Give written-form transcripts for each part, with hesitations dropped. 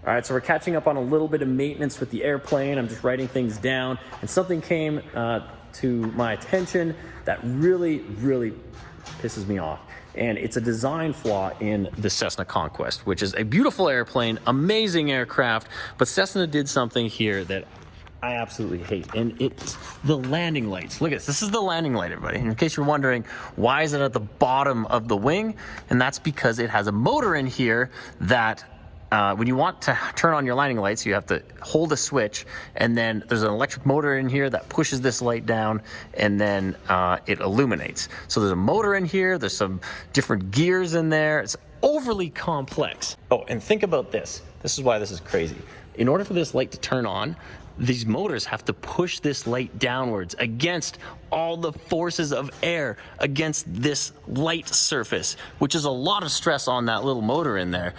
All right, so we're catching up on a little bit of maintenance with the airplane. I'm just writing things down, and something came to my attention that really pisses me off. And it's a design flaw in the Cessna Conquest, which is a beautiful airplane, amazing aircraft, but Cessna did something here that I absolutely hate, and it's the landing lights. Look at this. This is the landing light, everybody. In case you're wondering, why is it at the bottom of the wing? And that's because it has a motor in here that when you want to turn on your landing lights, you have to hold a switch, and then there's an electric motor in here that pushes this light down, and then it illuminates. So there's a motor in here, there's some different gears in there. It's overly complex. Oh, and think about this. This is why this is crazy. In order for this light to turn on, these motors have to push this light downwards against all the forces of air against this light surface, which is a lot of stress on that little motor in there.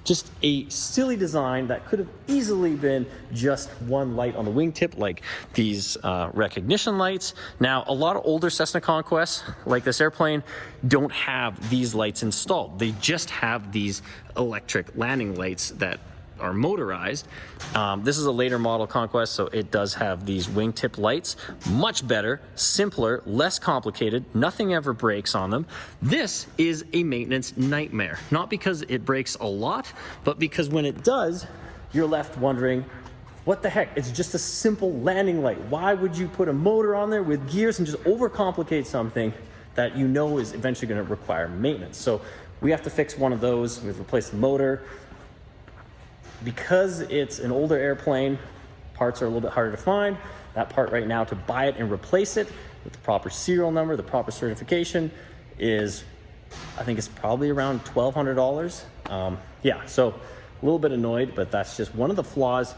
Just a silly design that could have easily been just one light on the wingtip, like these recognition lights. Now, a lot of older Cessna Conquests, like this airplane, don't have these lights installed. They just have these electric landing lights that are motorized. This is a later model Conquest, so it does have these wingtip lights. Much better, simpler, less complicated. Nothing ever breaks on them. This is a maintenance nightmare. Not because it breaks a lot, but because when it does, you're left wondering, what the heck? It's just a simple landing light. Why would you put a motor on there with gears and just overcomplicate something that you know is eventually going to require maintenance? So we have to fix one of those. We've replaced the motor. Because it's an older airplane, parts are a little bit harder to find. That part right now, to buy it and replace it with the proper serial number, the proper certification, is, I think it's probably around $1,200. Yeah, so a little bit annoyed, but that's just one of the flaws.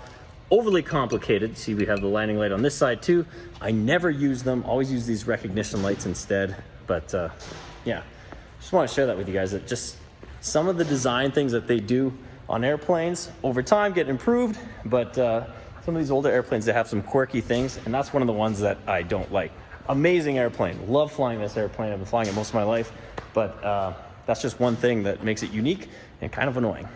Overly complicated. See, we have the landing light on this side too. I never use them, always use these recognition lights instead. But yeah, just want to share that with you guys, that just some of the design things that they do on airplanes over time get improved, but some of these older airplanes, they have some quirky things, and that's one of the ones that I don't like. Amazing airplane, love flying this airplane. I've been flying it most of my life, but that's just one thing that makes it unique and kind of annoying.